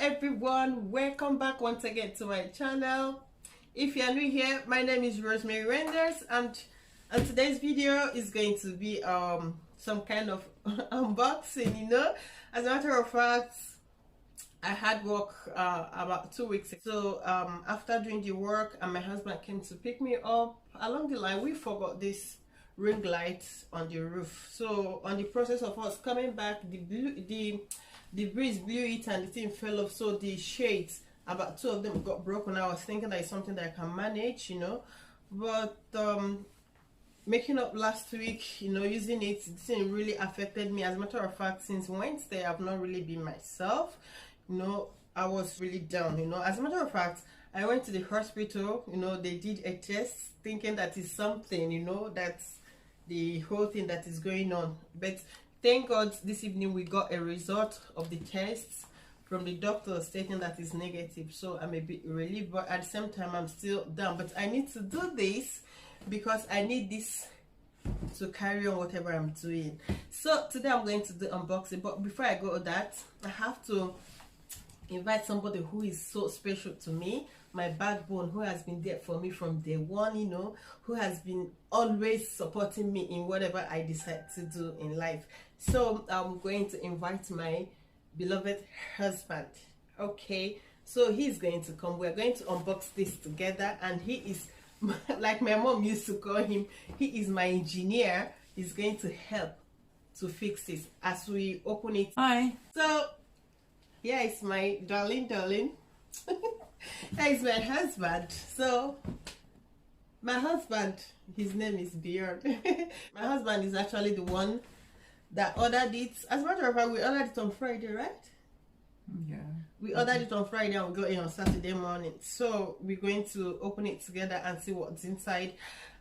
everyone, welcome back once again to my channel. If you are new here, my name is Rosemary Renders, and today's video is going to be some kind of unboxing, you know. As a matter of fact, I had work about 2 weeks ago. So after doing the work, and my husband came to pick me up, along the line we forgot this ring lights on the roof. So on the process of us coming back, the breeze blew it and the thing fell off. So the shades, about 2 of them got broken. I was thinking that it's something that I can manage, you know, but making up last week, you know, using it, the thing really affected me. As a matter of fact, since Wednesday I've not really been myself, you know. I was really down, you know. As a matter of fact, I went to the hospital, you know. They did a test thinking that is something, you know, that's the whole thing that is going on. But thank God this evening we got a result of the tests from the doctor stating that is negative. So I'm a bit relieved, but at the same time I'm still down. But I need to do this because I need this to carry on whatever I'm doing. So today I'm going to do unboxing, but before I go to that, I have to invite somebody who is so special to me, my backbone, who has been there for me from day one, you know, who has been always supporting me in whatever I decide to do in life. So I'm going to invite my beloved husband. Okay, so he's going to come. We're going to unbox this together, and he is like my mom used to call him, he is my engineer. He's going to help to fix this as we open it. Hi. So yeah, it's my darling. That is my husband. So my husband, his name is Bjorn. My husband is actually the one that ordered it. As a matter of fact, we ordered it on Friday, right? Yeah. We ordered it on Friday and we got it on Saturday morning. So we're going to open it together and see what's inside.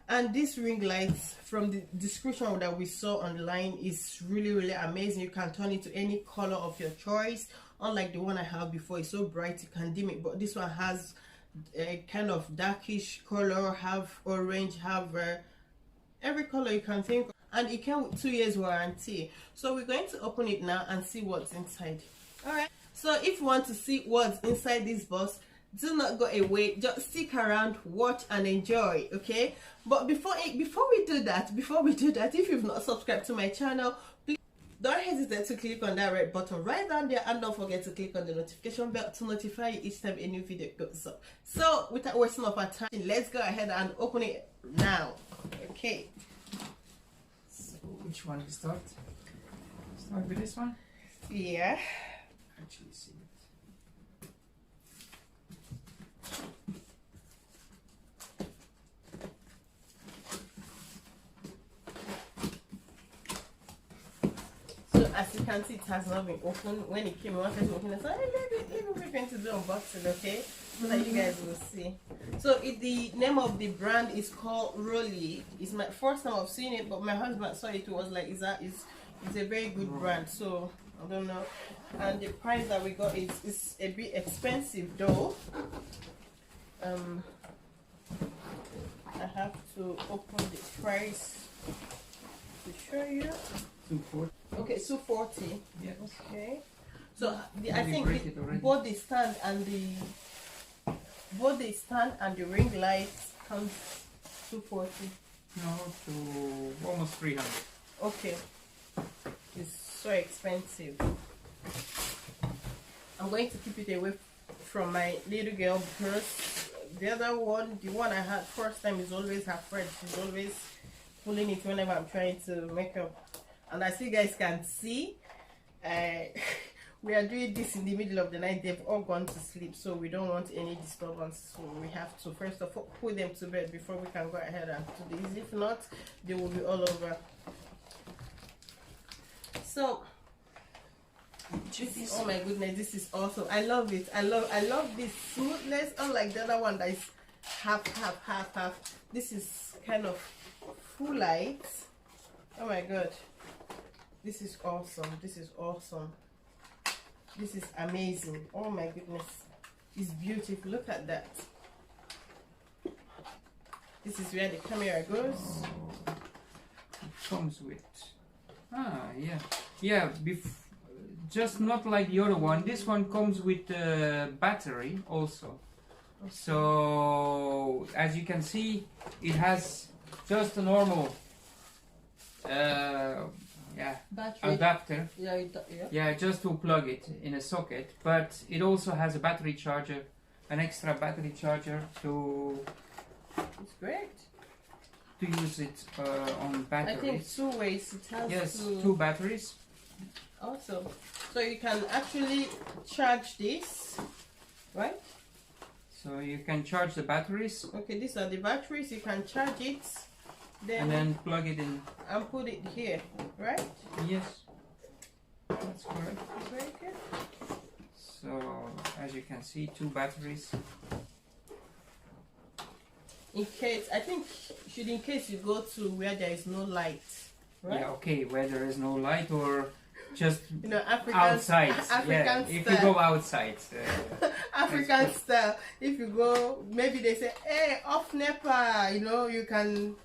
And this ring light, from the description that we saw online, is really amazing. You can turn it to any color of your choice. Unlike the one I have before, it's so bright you can dim it, but this one has a kind of darkish color, have orange, have every color you can think of. And it came with 2 years warranty. So we're going to open it now and see what's inside. All right, so if you want to see what's inside this box, do not go away, just stick around, watch and enjoy. Okay, but before we do that, if you've not subscribed to my channel, please don't hesitate to click on that red button right down there, and don't forget to click on the notification bell to notify you each time a new video goes up. So without wasting of our time, let's go ahead and open it now. Okay, So which one to start? Start with this one? yeah, Actually see it. so as you can see, it has not been opened. When it came, I wanted to open it. So we're going to do unboxing, okay, so that you guys will see. So the name of the brand is called Rollei. It's my first time I've seen it, but my husband saw it, was like, it's a very good brand. So I don't know, and the price that we got is a bit expensive though. I have to open the price to show you. 240. Okay, so 40. Yes. Okay. So I We think break it already. both the stand and the ring lights comes 240. No, to almost 300. Okay. It's so expensive. I'm going to keep it away from my little girl because the other one, the one I had first time, is always her friend. She's always pulling it whenever I'm trying to make up. And as you guys can see, we are doing this in the middle of the night. They've all gone to sleep, so we don't want any disturbance. So we have to first of all put them to bed before we can go ahead and do this. If not, they will be all over. So oh my goodness, this is awesome. I love it. I love this smoothness, unlike the other one that is half. This is kind of full light. Oh my god, this is awesome. This is amazing. Oh my goodness, it's beautiful. Look at that. This is where the camera goes. Oh, it comes with. Ah, yeah. Yeah, just not like the other one. This one comes with a battery also. So as you can see, it has just a normal battery adapter. Yeah. Just to plug it in a socket. But it also has a battery charger, an extra battery charger to. It's great. To use it on batteries. I think 2 ways. It has yes, two batteries. Awesome. So you can actually charge this, right? So you can charge the batteries. Okay, these are the batteries. You can charge it, and then plug it in and put it here, right? Yes, that's correct. Very good. So as you can see, 2 batteries. In case, I think, in case you go to where there is no light, right? Yeah, okay, where there is no light or just African, outside. African style. If you go outside. African style. If you go, maybe they say, hey, off NEPA, you can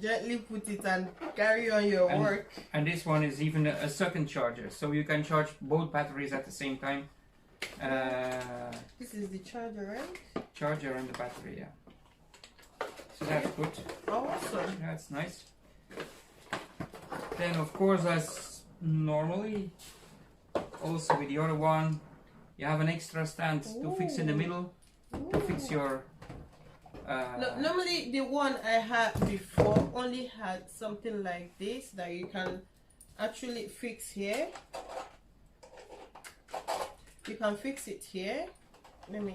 gently put it and carry on your work. And this one is even a second charger, so you can charge both batteries at the same time. This is the charger, right? Charger and the battery, yeah. So that's good. Awesome. That's nice. Then of course, as normally, also with the other one, you have an extra stand to fix in the middle, to fix your... No, normally the one I had before only had something like this that you can actually fix here. You can fix it here. Let me...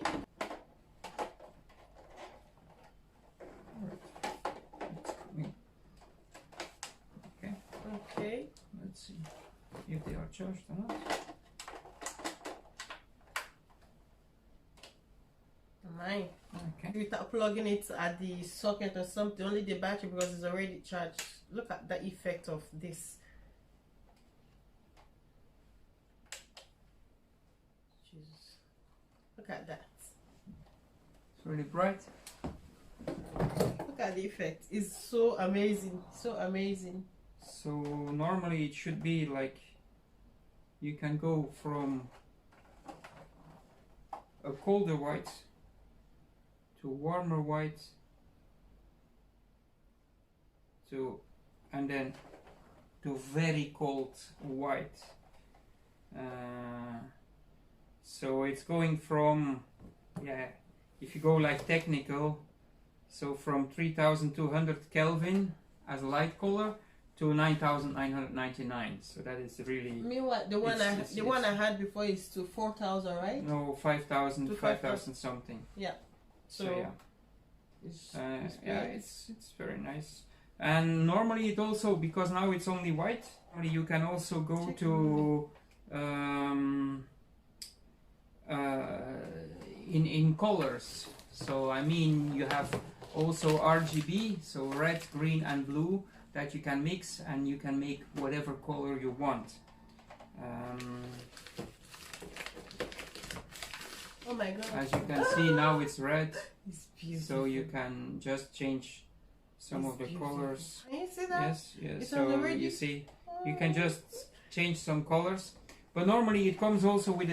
Okay. Let's see if they are charged or not. Mine. Okay. Without plugging it at the socket or something, only the battery because it's already charged. Look at the effect of this. Jesus. Look at that. It's really bright. Look at the effect. It's so amazing. So amazing. So normally it should be like you can go from a colder white to warmer white to and then to very cold white. So it's going from if you go like technical, so from 3200 Kelvin as a light color to 9,999. So that is really. Meanwhile, the one I had before is to 4,000, right? No, 5,000, 5,000 something. Yeah. So yeah, it's very nice. And normally it also, because now it's only white, you can also go to in colors. So I mean, you have also RGB, so red, green, and blue, that you can mix, and you can make whatever color you want. Oh my god. As you can see, now it's red. It's beautiful. So you can just change some of the colors. Can you see that? Yes. It's So already... you see, you can just change some colors. But normally it comes also with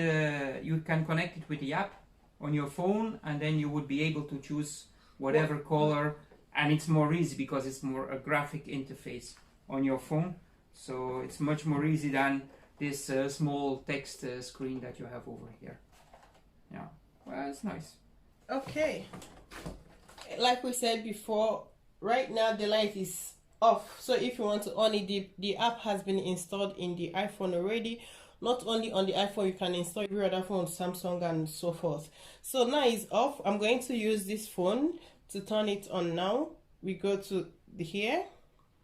you can connect it with the app on your phone, and then you would be able to choose whatever color. And it's more easy because it's more a graphic interface on your phone. So it's much more easy than this small text screen that you have over here. Yeah, well, it's nice. Okay, like we said before, right now the light is off. So if you want to on it, the app has been installed in the iPhone already. Not only on the iPhone, you can install every other phone, Samsung and so forth. So now it's off. I'm going to use this phone to turn it on now. We go to here,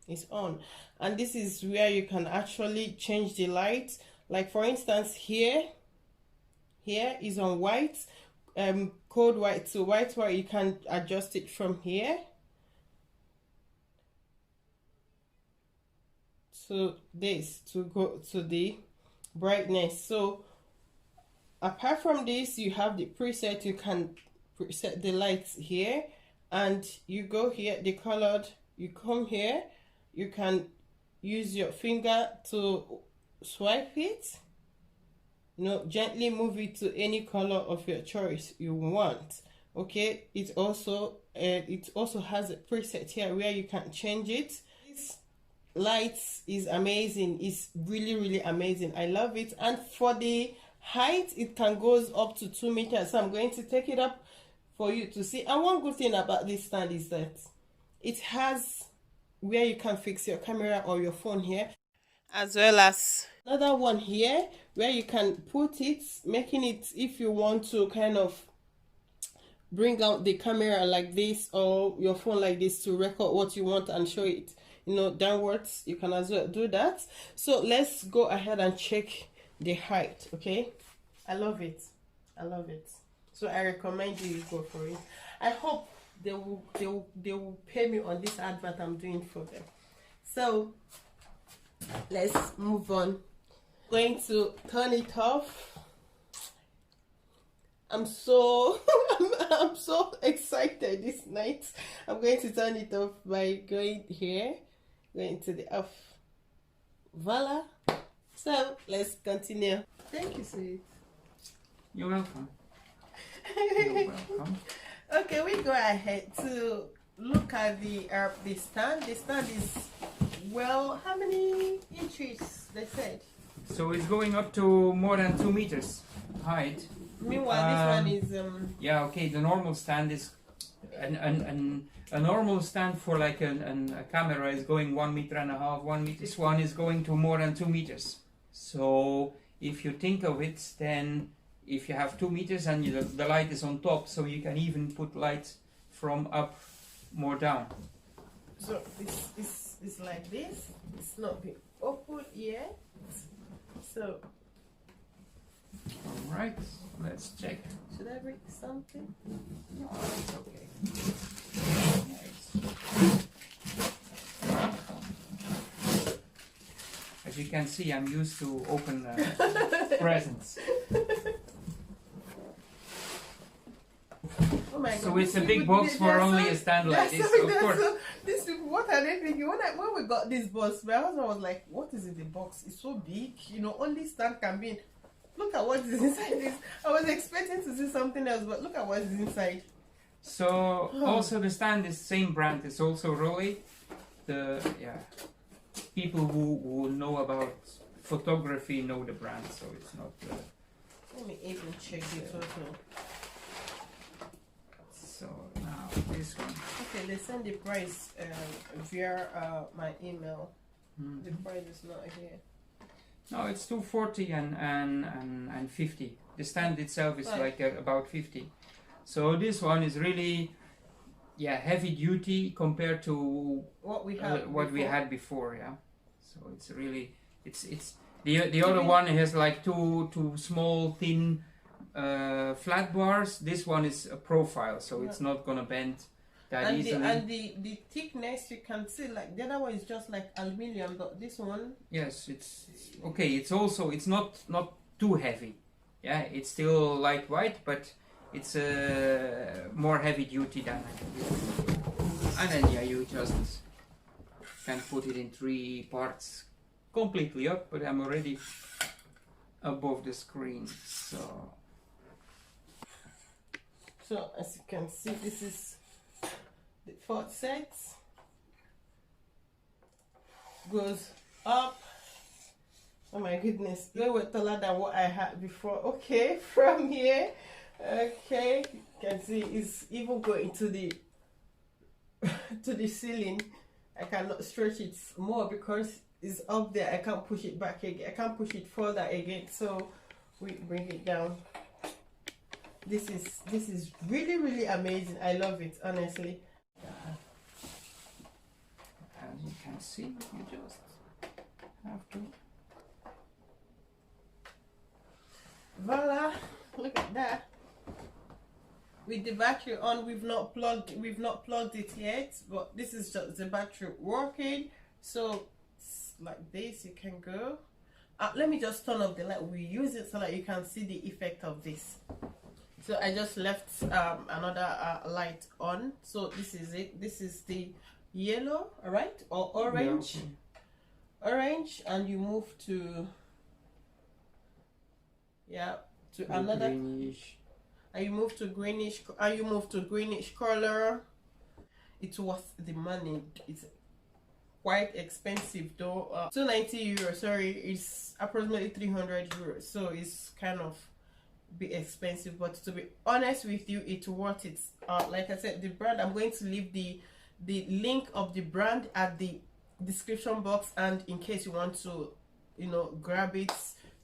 it's on, and this is where you can actually change the light. Like for instance, here is on white, code white to white, where you can adjust it from here. So this to go to the brightness. So apart from this, you have the preset. You can preset the lights here, and you go here, the colored, you come here, you can use your finger to swipe it, you know, gently move it to any color of your choice you want. Okay, it also has a preset here where you can change it. This lights is amazing. It's really amazing. I love it. And for the height, it can goes up to 2 meters. So I'm going to take it up for you to see. And one good thing about this stand is that it has where you can fix your camera or your phone here, as well as another one here where you can put it, making it, if you want to kind of bring out the camera like this or your phone like this to record what you want and show it, you know, downwards, you can as well do that. So let's go ahead and check the height. Okay, I love it. I love it. So I recommend you go for it. I hope they will pay me on this advert I'm doing for them. So let's move on. Going to turn it off. I'm so I'm so excited this night. I'm going to turn it off by going here, going to the off. Voila. So let's continue. Thank you, sweet. You're welcome. You're welcome. Okay, we go ahead to look at the stand. The stand is, well, how many inches they said? So it's going up to more than 2 meters height. Meanwhile, this one is yeah, okay. The normal stand is a normal stand for like a camera is going 1.5 meters. 1 meter. This one is going to more than 2 meters. So if you think of it, then if you have 2 meters and the light is on top, so you can even put light from up more down. So it's like this. It's not been open yet. So all right, let's check. Should I read something? No, it's okay. As you can see, I'm used to open presents. Oh my God. So it's a big box for only a stand like this, of course. These people, what are they thinking? When we got this box, my husband was like, "What is in the box? It's so big, you know. Only stand can be in." Look at what is inside this. I was expecting to see something else, but look at what is inside. So also the stand is same brand. It's also Rollei. The people who know about photography know the brand, so it's not. Let me even check it also. So now this one. Okay, they send the price via my email. Mm-hmm. The price is not here. No, it's 240 and 50. The stand itself is like about 50. So this one is really, heavy duty compared to what we had before. Yeah. So it's really it's the other one has like two small thin flat bars. This one is a profile, so it's not gonna bend that easily. And the thickness, you can see, like the other one is just like aluminium, but this one, yes, it's okay. It's also, it's not too heavy. Yeah, it's still lightweight, but it's more heavy duty than. And then you just can put it in 3 parts completely up, but I'm already above the screen. So as you can see, this is the 4 sets. Goes up. Oh my goodness, they were taller than what I had before. Okay, from here, okay, you can see it's even going to the to the ceiling. I cannot stretch it more because it's up there. I can't push it back again. I can't push it further again. So we bring it down. This is really amazing. I love it, honestly. As you can see, you just have to. Voila! Look at that. With the battery on, we've not plugged it yet, but this is just the battery working. So it's like this, you can go. Let me just turn off the light. We use it so that you can see the effect of this. So I just left another light on. So this is it. This is the yellow, all right, or orange. Yeah, okay. Orange, and you move to Yeah, to The another. greenish. And you move to greenish color. It's worth the money. It's quite expensive though. 290 euros. Sorry, it's approximately 300 euros. So it's kind of be expensive, but to be honest with you, it's worth it. Like I said, the brand, I'm going to leave the link of the brand at the description box, and in case you want to, you know, grab it,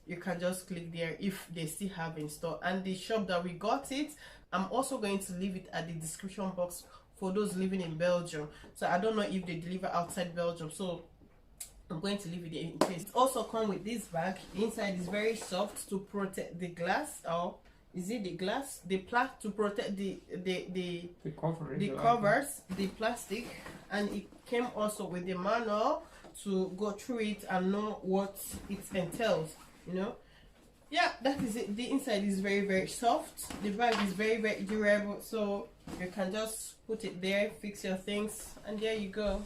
you can just click there if they still have in store. And the shop that we got it, I'm also going to leave it at the description box for those living in Belgium. So I don't know if they deliver outside Belgium, so I'm going to leave it there in case. It also comes with this bag. The inside is very soft to protect the glass, or is it the glass? The to protect the cover, the covers, the plastic. And it came also with the manual to go through it and know what it entails, you know. Yeah, that is it. The inside is very soft. The bag is very durable, so you can just put it there, fix your things, and there you go.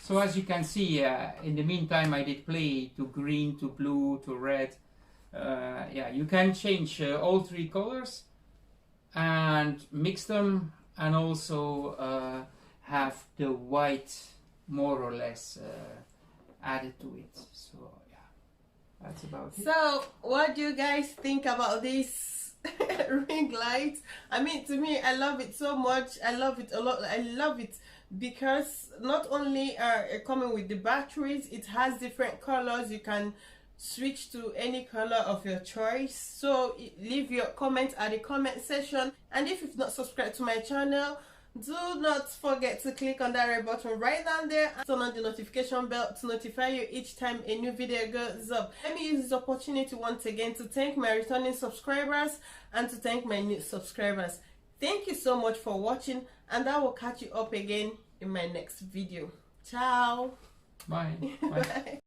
So as you can see, in the meantime I did play to green, to blue, to red. Yeah, you can change all three colors and mix them, and also have the white more or less added to it. So yeah, that's about it. So what do you guys think about this ring light? I mean, to me, I love it so much. I love it a lot. I love it because not only are coming with the batteries, it has different colors. You can switch to any color of your choice. So leave your comments at the comment section, and if you've not subscribed to my channel, do not forget to click on that red button right down there and turn on the notification bell to notify you each time a new video goes up. Let me use this opportunity once again to thank my returning subscribers and to thank my new subscribers. Thank you so much for watching, and I will catch you up again in my next video. Ciao. Bye. Bye. Bye.